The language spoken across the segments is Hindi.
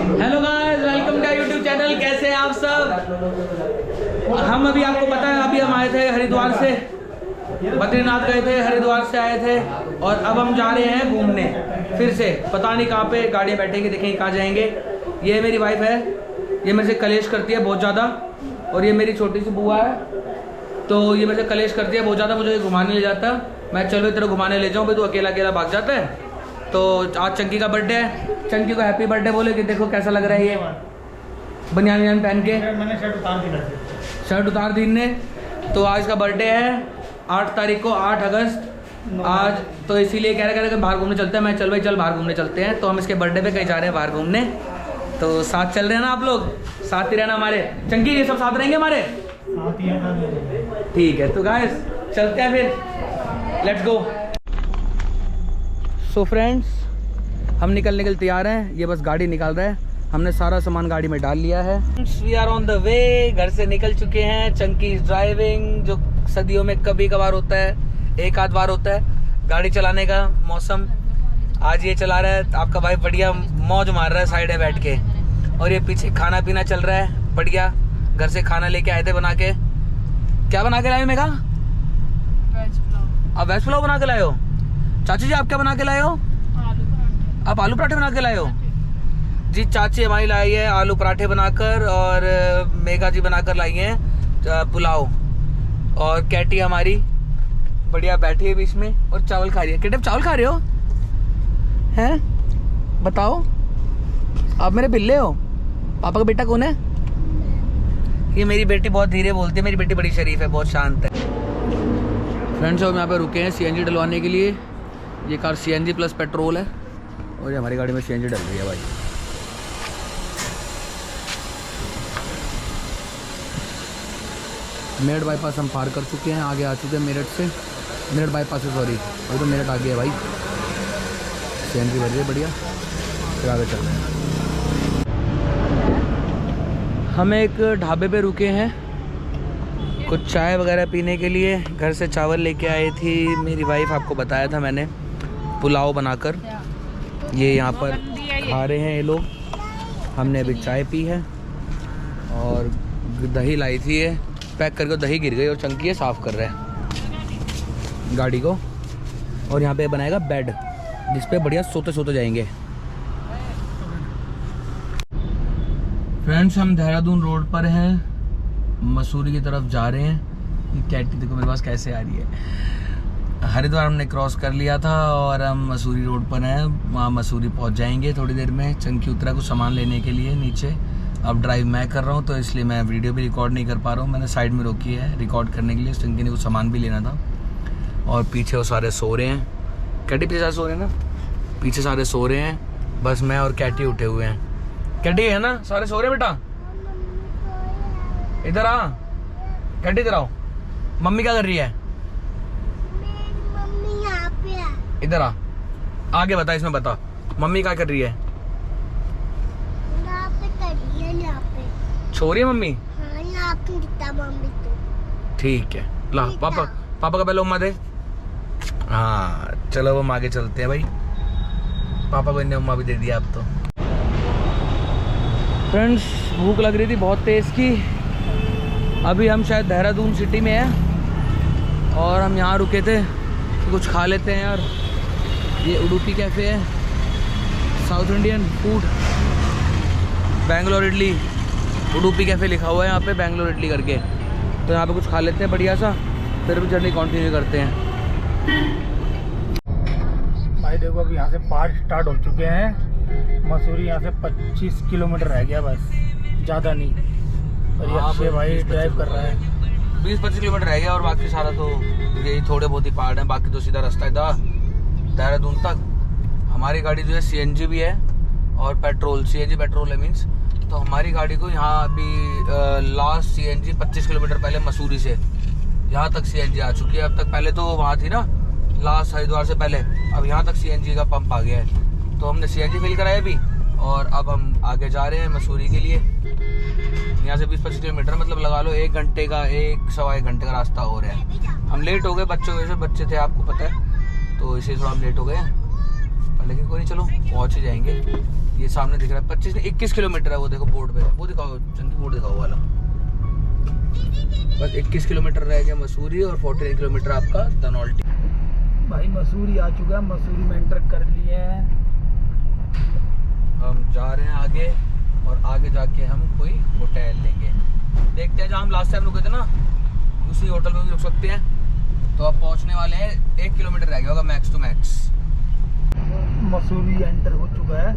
Hello guys, welcome to YouTube channel. कैसे हैं आप सब? हम अभी आपको पता है, अभी हम आए थे हरिद्वार से, बद्रीनाथ गए थे, हरिद्वार से आए थे और अब हम जा रहे हैं घूमने फिर से। पता नहीं कहाँ पे गाड़ियाँ बैठेंगे, देखेंगे कहाँ जाएंगे। ये मेरी वाइफ है, ये मेरे से कलेश करती है बहुत ज़्यादा, और ये मेरी छोटी सी बुआ है, तो ये मेरे से कलेश करती है बहुत ज़्यादा। मुझे घुमाने ले जाता, मैं चलो इधर घुमाने ले जाऊँ भाई, तू अकेला अकेला भाग जाता है। तो आज चंकी का बर्थडे है, चंकी को हैप्पी बर्थडे बोले कि देखो कैसा लग रहा है ये बनियान वनियान पहन के। मैंने शर्ट उतार दी ने। तो आज का बर्थडे है 8 तारीख को, 8 अगस्त आज, तो इसीलिए कह रहे कि बाहर घूमने चलते हैं। मैं चल भाई चल बाहर घूमने चलते हैं। तो हम इसके बर्थडे पे कहीं जा रहे हैं बाहर घूमने, तो साथ चल रहे हैं ना आप लोग, साथ ही रहना हमारे। चंकी ये सब साथ रहेंगे हमारे, ठीक है। तो गाइस चलते हैं फिर, लेट्स गो। सो फ्रेंड्स, हम निकलने के लिए तैयार हैं, ये बस गाड़ी निकाल रहा है, हमने सारा सामान गाड़ी में डाल लिया है। We are on the way, घर से निकल चुके हैं। चंकी ड्राइविंग, जो सदियों में कभी कभार होता है, एक आध बार होता है गाड़ी चलाने का मौसम। आज ये चला रहा है, आपका भाई बढ़िया मौज मार रहा है साइड में बैठ के, और ये पीछे खाना पीना चल रहा है बढ़िया। घर से खाना लेके आए थे बना के। क्या बना के लाए मेगा? वेज पुलाव। आप वेज पुलाव बना के लाए हो? चाची जी आप क्या बना के लाए हो? आलू पराठे। आप आलू पराठे बना के लाए हो जी? चाची हमारी लाई है आलू पराठे बनाकर, और मेघा जी बनाकर लाई हैं पुलाव, और कैटी हमारी बढ़िया बैठी है बीच में और चावल खा रही है। कैटी चावल खा रहे हो हैं? बताओ, आप मेरे बिल्ले हो? पापा का बेटा कौन है? ये मेरी बेटी बहुत धीरे बोलती है, मेरी बेटी बड़ी शरीफ है, बहुत शांत है। फ्रेंड्स, हम यहाँ पे रुके हैं सीएनजी डलवाने के लिए। ये कार सीएनजी प्लस पेट्रोल है, और ये हमारी गाड़ी में सीएनजी डल रही है भाई। मेरठ बाईपास हम पार कर चुके हैं, आगे आ चुके हैं मेरठ से, मेरठ बाईपास से, सॉरी, और तो मेरठ आ गया भाई। सीएनजी भर रही है बढ़िया, फिर आगे चल रहे हैं। हम एक ढाबे पे रुके हैं कुछ चाय वगैरह पीने के लिए। घर से चावल लेके आई थी मेरी वाइफ, आपको बताया था मैंने, पुलाव बनाकर। ये यहाँ पर खा रहे हैं ये लोग। हमने अभी चाय पी है, और दही लाई थी, ये पैक करके दही गिर गई, और चंकी है साफ़ कर रहे हैं गाड़ी को। और यहाँ पे बनाएगा बेड, जिस पे बढ़िया सोते सोते जाएंगे। फ्रेंड्स, हम देहरादून रोड पर हैं, मसूरी की तरफ जा रहे हैं। कैटी देखो मेरे पास कैसे आ रही है। हरिद्वार हमने क्रॉस कर लिया था और हम मसूरी रोड पर हैं, वहाँ मसूरी पहुँच जाएंगे थोड़ी देर में। चंकी उतरा कुछ सामान लेने के लिए नीचे। अब ड्राइव मैं कर रहा हूँ, तो इसलिए मैं वीडियो भी रिकॉर्ड नहीं कर पा रहा हूँ, मैंने साइड में रोकी है रिकॉर्ड करने के लिए। चंकी ने कुछ सामान भी लेना था, और पीछे वो सारे सो रहे हैं। कैटी पीछे सारे सो रहे हैं ना, पीछे सारे सो रहे हैं, बस मैं और कैटी उठे हुए हैं। कैटी है ना, सारे सो रहे हैं बेटा? इधर आ कैटी, इधर आओ। मम्मी क्या कर रही है? मम्मी यहाँ पे है। इधर आ, आगे बता, इसमें बता मम्मी क्या कर रही है? यहाँ पे करी है, यहाँ पे सो रही है मम्मी? हाँ, यहाँ पे दिखता मम्मी तो। ठीक है, ला पापा, पापा का पहले उम्मा दे। हाँ चलो, हम आगे चलते हैं भाई, पापा को इन्हें उम्मा भी दे दिया अब तो। फ्रेंड्स, भूख लग रही थी बहुत तेज़ की। अभी हम शायद देहरादून सिटी में हैं, और हम यहाँ रुके थे तो कुछ खा लेते हैं यार। ये उडुपी कैफ़े है, south Indian food, Bangalore idli, Udupi cafe लिखा हुआ है यहाँ पे, बैंगलोर इडली करके। तो यहाँ पे कुछ खा लेते हैं बढ़िया सा, फिर भी जर्नी कंटिन्यू करते हैं। भाई देखो, अभी यहाँ से पहाड़ स्टार्ट हो चुके हैं। मसूरी यहाँ से 25 किलोमीटर रह गया बस, ज़्यादा नहीं। और ये अक्षय भाई ड्राइव कर रहा है। 20-25 किलोमीटर रह गया, और बाकी सारा तो यही थोड़े बहुत ही पहाड़ हैं, बाकी तो सीधा रास्ता है देहरादून तक। हमारी गाड़ी जो है सीएनजी भी है और पेट्रोल, सीएनजी पेट्रोल है मीन्स। तो हमारी गाड़ी को यहाँ अभी लास्ट सीएनजी 25 किलोमीटर पहले मसूरी से यहाँ तक सीएनजी आ चुकी है। अब तक पहले तो वहाँ थी ना लास्ट हरिद्वार से पहले, अब यहाँ तक सीएनजी का पंप आ गया है। तो हमने सीएनजी फिल कराया अभी, और अब हम आगे जा रहे हैं मसूरी के लिए। यहाँ से 20-25 किलोमीटर, मतलब लगा लो 1 घंटे का, 1-1.25 घंटे का रास्ता हो रहा है। हम लेट हो गए बच्चों की वजह से, बच्चे थे आपको पता है, तो इसीलिए थोड़ा हम लेट हो गए, लेकिन कोई नहीं, चलो पहुँच ही जाएंगे। ये सामने दिख रहा है 25 नहीं 21 किलोमीटर है। वो देखो बोर्ड पे, वो दिखाओ चंकी, बोर्ड दिखाओ वाला। बस 21 किलोमीटर रह गया मसूरी और 48 किलोमीटर आपका धनौल्टी। भाई मसूरी आ चुका है, मसूरी में एंटर कर लिए हैं। हम जा रहे हैं आगे और आगे जाके हम कोई होटल लेंगे। देखते हैं जहाँ हम लास्ट टाइम रुके थे ना उसी होटल में भी रुक सकते हैं। तो अब पहुँचने वाले हैं, 1 किलोमीटर रह गया होगा max to max. Mussoorie enter हो चुका है।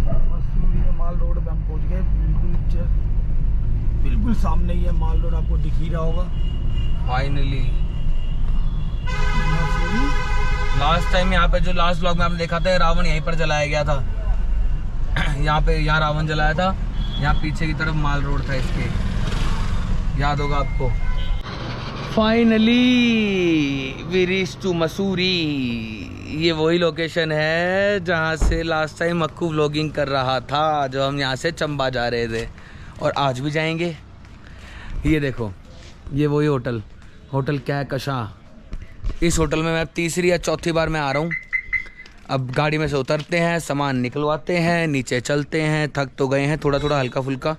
मसूरी में माल रोड पे हम पहुंच गए। बिल्कुल सामने ही है माल रोड, आपको दिख ही रहा होगा। फाइनली मसूरी। लास्ट टाइम यहाँ पे जो लास्ट ब्लॉग में आपने देखा था रावण यहीं पर जलाया गया था। यहाँ रावण जलाया था। यहाँ पीछे की तरफ माल रोड था इसके, याद होगा आपको। Finally we reach to Mussoorie. ये वही लोकेशन है जहाँ से लास्ट टाइम मक्कू व्लॉगिंग कर रहा था, जो हम यहाँ से चंबा जा रहे थे और आज भी जाएंगे। ये देखो, ये वही होटल, होटल कैकशा। इस होटल में मैं तीसरी या चौथी बार मैं आ रहा हूँ। अब गाड़ी में से उतरते हैं, सामान निकलवाते हैं, नीचे चलते हैं। थक तो गए हैं थोड़ा थोड़ा, हल्का फुल्का।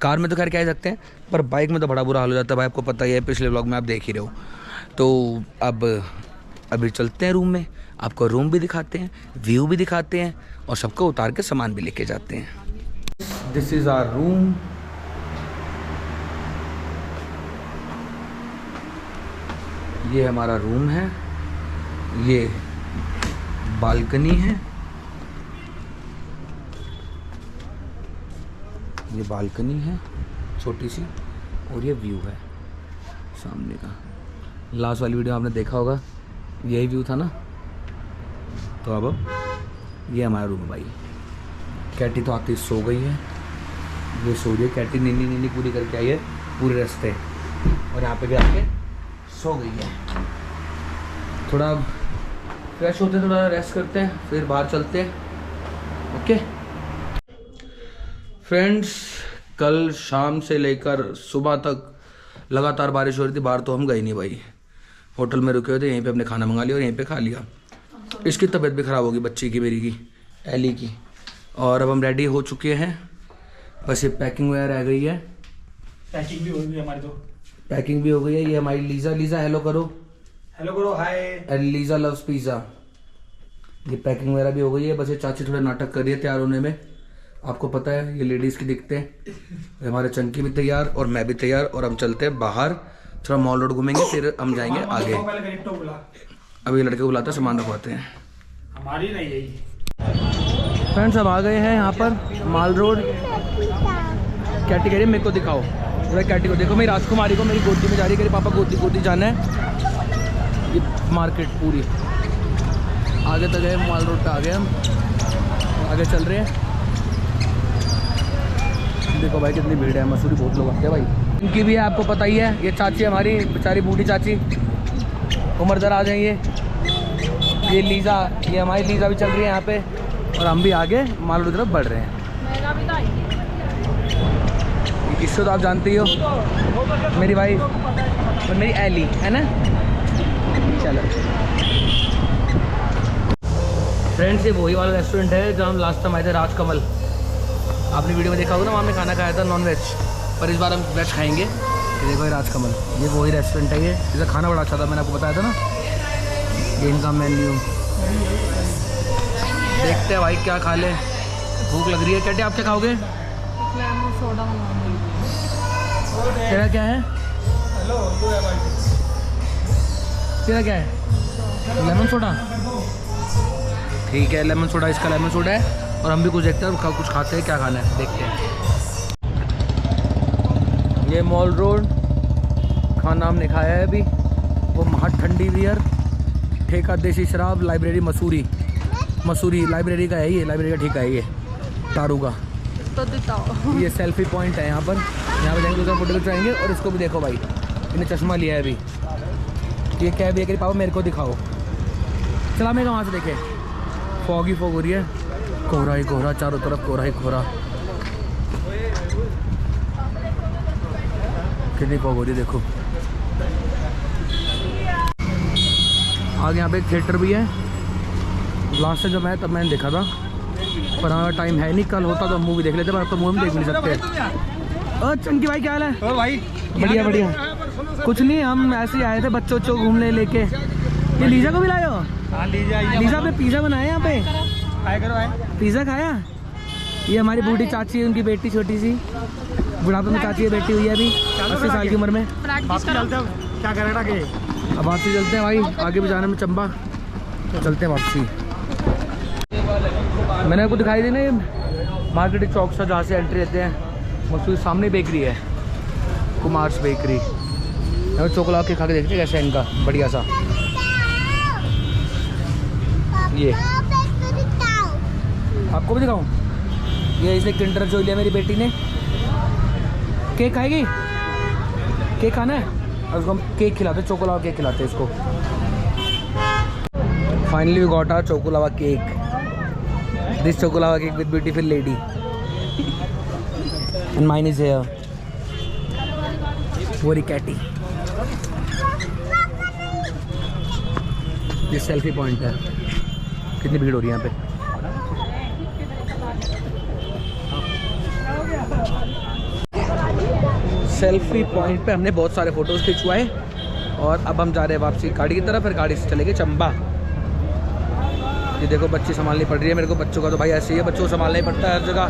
कार में तो खैर क्या ही सकते हैं, पर बाइक में तो बड़ा बुरा हाल हो जाता है भाई, आपको पता ही है, पिछले व्लॉग में आप देख ही रहे हो। तो अब अभी चलते हैं रूम में, आपको रूम भी दिखाते हैं, व्यू भी दिखाते हैं और सबको उतार के सामान भी लेके जाते हैं। This is our room. ये हमारा रूम है, ये बालकनी है, ये बालकनी है छोटी सी, और ये व्यू है सामने का। लास्ट वाली वीडियो आपने देखा होगा, यही व्यू था ना। तो अब ये हमारा रूम है भाई। कैटी तो आती सो गई है, ये सो रही है कैटी, नीनी नीनी पूरी करके आई है पूरे रास्ते, और यहाँ पे भी आके सो गई है। थोड़ा फ्रेश होते हैं, थोड़ा रेस्ट करते हैं, फिर बाहर चलते हैं। ओके फ्रेंड्स, कल शाम से लेकर सुबह तक लगातार बारिश हो रही थी। बाहर तो हम गए नहीं भाई, होटल में रुके हुए थे, यहीं पे अपने खाना मंगा लिया और यहीं पे खा लिया। इसकी तबीयत भी ख़राब होगी, बच्ची की, मेरी की, एली की। और अब हम रेडी हो चुके हैं, बस ये पैकिंग वगैरह रह गई है। पैकिंग भी हो गई हमारी, तो पैकिंग भी हो गई है। ये हमारी लीज़ा, लीज़ा हेलो करो, हेलो करो, हाय। Lisa loves pizza. ये पैकिंग वगैरह भी हो गई है, बस ये चाची थोड़ा नाटक कर रही है तैयार होने में। आपको पता है ये लेडीज़ की दिखते हैं। हमारे चंकी भी तैयार और मैं भी तैयार, और हम चलते हैं बाहर, थोड़ा मॉल रोड घूमेंगे, फिर हम जाएंगे आगे। अभी लड़के को बुलाते हैं, सामान रखवाते हैं। हमारी नहीं यही फ्रेंड्स, अब आ गए हैं यहाँ पर माल रोड। कैटी कह रही है मेरे को दिखाओ, पूरा कैटी को देखो, मेरी राजकुमारी को मेरी गोदी में जा रही है, कह रही पापा गोदी गोदी जाना है। ये मार्केट पूरी आगे तक है, माल रोड पे आ गए हम, आगे चल रहे हैं। देखो भाई कितनी भीड़ है, मसूरी बहुत लोग आते हैं भाई। इनकी भी है, आपको पता ही है। ये चाची हमारी बेचारी बूढ़ी चाची, उम्र दराज है ये लीज़ा, ये हमारी लीज़ा भी चल रही है यहाँ पे, और हम भी आगे माल रोड की तरफ बढ़ रहे हैं। इसको तो आप जानते ही हो, मेरी भाई और मेरी एली है ना। चलो फ्रेंड्स, ये वही वाला रेस्टोरेंट है जहाँ हम लास्ट टाइम आए थे, राजकमल। आपने वीडियो में देखा होगा ना, वहाँ हमने खाना खाया था नॉन वेज, पर इस बार हम वेज खाएंगे। ये देखो ये राजकमल, ये वही रेस्टोरेंट है। ये इसका खाना बड़ा अच्छा था, मैंने आपको बताया था ना। ये इनका मेन्यू, देखते हैं भाई क्या खा ले, भूख लग रही है। कैटे आप क्या खाओगे? तेरा क्या है? तेरा क्या है? लेमन सोडा, ठीक है लेमन सोडा, इसका लेमन सोडा है। और हम भी कुछ देखते हैं, कुछ खाते हैं, क्या खाना है देखते हैं। ये मॉल रोड, खाना हमने खाया है अभी, वो महट ठंडी बियर, ठेका देसी शराब, लाइब्रेरी मसूरी। मसूरी लाइब्रेरी का है ये, लाइब्रेरी का ठेका है ये तारू का। तो ये सेल्फी पॉइंट है यहाँ पर जाएंगे तो फोटो खिंचवाएंगे। और इसको भी देखो भाई, इन्हें चश्मा लिया है अभी। ये क्या है, कि पापा मेरे को दिखाओ, चला मेरे वहाँ से देखे। फॉग ही फॉग हो रही है, कोहरा ही कोहरा, चारों तरफ कोहरा ही कोहरा। कितनी फॉग हो रही है देखो। आगे यहाँ पे एक थिएटर भी है, लास्ट से जब मैं तब मैंने देखा था। पर हमारा टाइम है नहीं, कल होता तो हम मूवी देख लेते, पर अब तो मूवी देख नहीं सकते। और चंकी भाई क्या हाल है? और भाई बढ़िया बढ़िया। कुछ नहीं, हम ऐसे ही आए थे बच्चों को घूमने लेके। ये लीजा को भी लाए हो? हाँ लीजिए लीजा पे पिज़्ज़ा बनाया यहाँ पे, आए करो आए। पिज़्ज़ा खाया? ये हमारी बूढ़ी चाची है, उनकी बेटी छोटी सी बुढ़ापे में चाची की बेटी हुई है अभी 80 साल की उम्र में। वापसी चलते हो क्या करेगा के? अब वापसी चलते हैं भाई, आगे भी जाना में चंबा, तो चलते हैं वापसी। मैंने आपको दिखाई दी ना ये मार्केट चौक सा जहाँ से एंट्री लेते हैं, उसके सामने बेकरी है, कुमार्स बेकरी। चोकला के खा के देखते कैसे है इनका, बढ़िया सा। ये आपको भी दिखाऊं, ये इसने किंडर जो लिया मेरी बेटी ने। केक खाएगी? केक खाना है और उसको हम केक खिलाते, चोकोलावा केक खिलाते हैं इसको। Finally we got our choco lava cake. This choco lava cake with beautiful lady and mine is here, very cutie. ये सेल्फी पॉइंट है, कितनी भीड़ हो रही है यहाँ पे। सेल्फी पॉइंट पे हमने बहुत सारे फोटोज़ खिंचवाए और अब हम जा रहे हैं वापसी गाड़ी की तरफ, फिर गाड़ी से चलेंगे चंबा। ये देखो बच्ची संभालनी पड़ रही है मेरे को, बच्चों का तो भाई ऐसे ही है, बच्चों को संभालना ही पड़ता है हर जगह।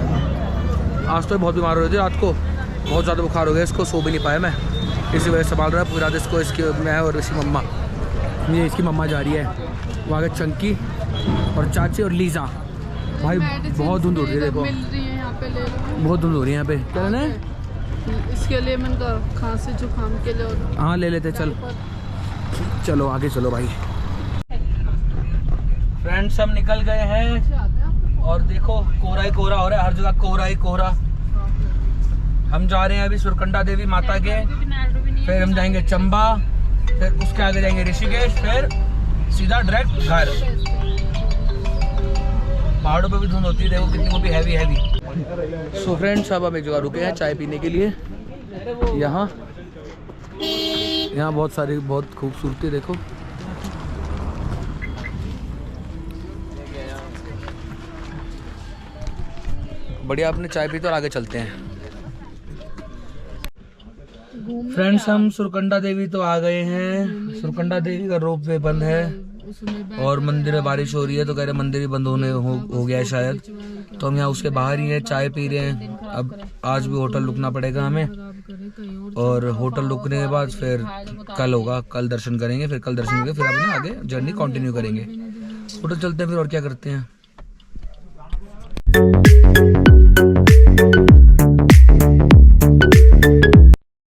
आज तो बहुत बीमार हो रही थी, रात को बहुत ज़्यादा बुखार हो गया इसको, सो भी नहीं पाया मैं, इसी वजह से संभाल रहा है पूरी रात इसको। इसकी मैं और इसकी मम्मा, ये इसकी मम्मा जा रही है, वहाँ के चंकी और चाची और लीजा। भाई बहुत धुंध हो रही है, देखो बहुत धुंध हो रही है यहाँ पे। क्या लेना है इसके लिए? मैंने कहा खांसी जुकाम के लिए। हाँ ले लेते, चल चलो आगे चलो भाई। फ्रेंड्स हम निकल गए हैं और देखो कोहरा ही कोहरा हो रहा है, हर जगह कोहरा ही कोहरा। हम जा रहे हैं अभी सुरकंडा देवी माता के, फिर हम जाएंगे चंबा, फिर उसके आगे जाएंगे ऋषिकेश, फिर सीधा डायरेक्ट घर। पहाड़ों पे भी धुंध होती है, देखो कितनी वो भी हैवी। सो फ्रेंड्स अब हम एक जगह रुके हैं चाय पीने के लिए। यहाँ बहुत सारी बहुत खूबसूरती देखो। बढ़िया, आपने चाय पी तो और आगे चलते हैं। फ्रेंड्स हम सुरकंडा देवी तो आ गए हैं। सुरकंडा देवी का रोप वे बंद है और मंदिर में बारिश हो रही है, तो कह रहे मंदिर ही बंद हो गया है शायद, तो हम यहाँ उसके बाहर ही हैं, चाय पी रहे हैं। अब आज भी होटल रुकना पड़ेगा हमें, और होटल रुकने के बाद फिर कल होगा, कल दर्शन करेंगे, फिर कल दर्शन करके फिर अपने आगे जर्नी कंटिन्यू करेंगे। होटल चलते हैं फिर, और क्या करते हैं।